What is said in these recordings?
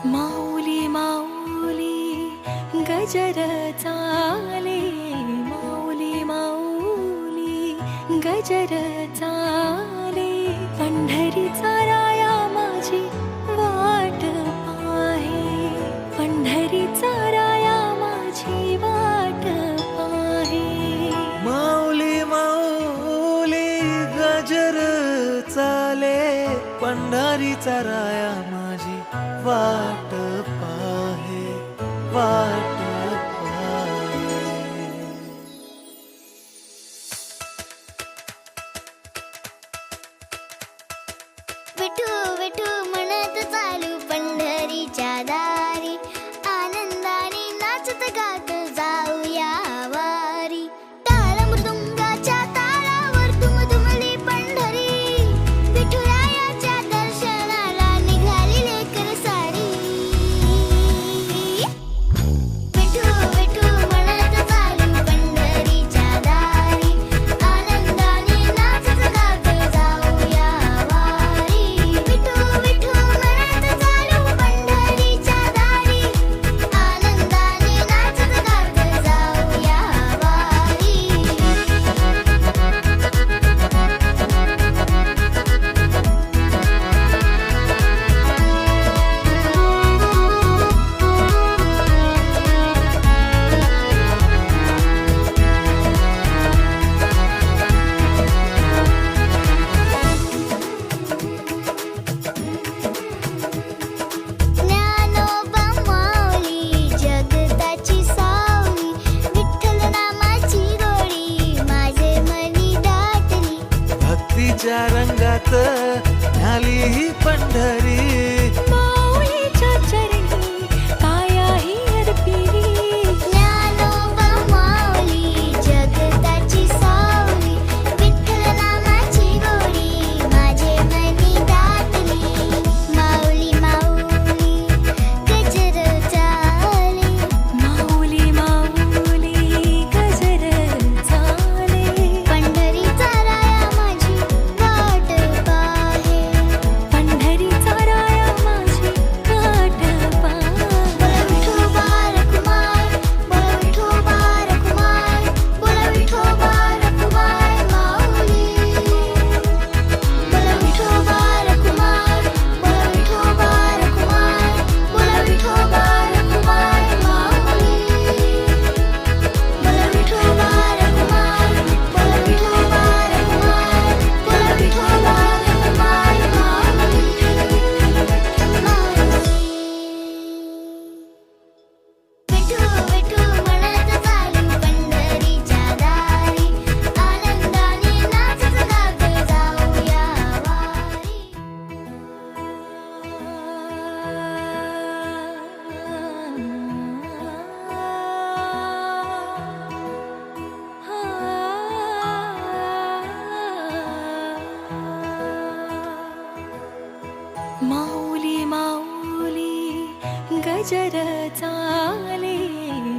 माऊली माऊली गजर चाले, माऊली माऊली गजर चाले, पंढरीचा राया माझी वाट पाहे, पंढरीचा राया माझी वाट पाहे. माऊली माऊली गजर चाले, पंढरीचा राया माझी वाट पाहे, वाट पाहे. विठू विठू म्हणत चालू पंढरीच्या दारी, आनंदाने नाचत गात जाऊया वारी. टाळ मृदुंगाच्या तालावर दुमदुमली पंढरी, विठुरायाच्या दर्शनाला निघाली लेकर सारी. विठू विठू म्हणत चालू पंढरीच्या दारी, आनंदाने नाचत गात जाऊया वारी. विठू विठू म्हणत चालू पंढरीच्या दारी, आनंदाने नाचत गात जाऊया वारी. ज्ञानोबा माऊली जगताची सावली, विठ्ठल नामाची गोडी माझे मनी दाटली. भक्तीच्या रंगात न्याली ही पंढरी, माऊलीच्या चरणी कायाही अर्पिली. ज्ञानोबा माऊली जगताची सावली, विठ्ठल नामाची गोडी माझे मनी दाटली. माऊली माऊली गजर चाले, माऊली माऊली गजर चाले, पंढरीचा राया माझी वाट पाहे. पंढरीचा राया माझी वाट पाहे. बोला विठोबा रखुमाय, बोला विठोबा रखुमाय, बोला विठोबा रखुमाय माऊली. बोला विठोबा रखुमाय, बोला विठोबा रखुमाय, बोला विठोबा रखुमाय माऊली. बोला विठोबा रखुमाय, बोला विठोबा रखुमाय, बोला विठोबा रखुमाय माऊली. विठू विठू म्हणत चालू पंढरीच्या दारी, आनंदाने नाचत गात जाऊया वारी. माऊली माऊली गजर चाले,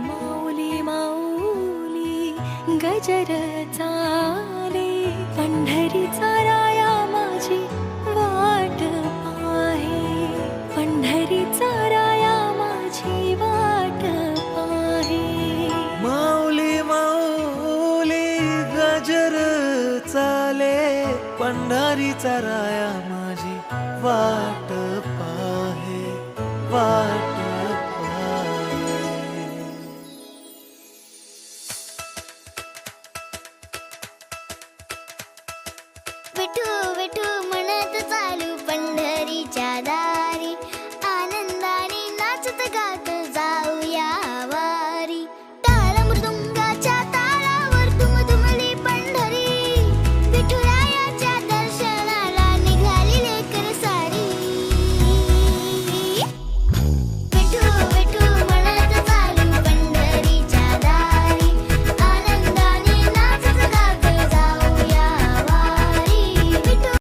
माऊली माऊली गजर चाले, पंढरीचा राया माझी वाट पाहे, पंढरीचा राया माझी वाट पाहे. माऊली माऊली गजर चाले, पंढरीचा राया माझी वाट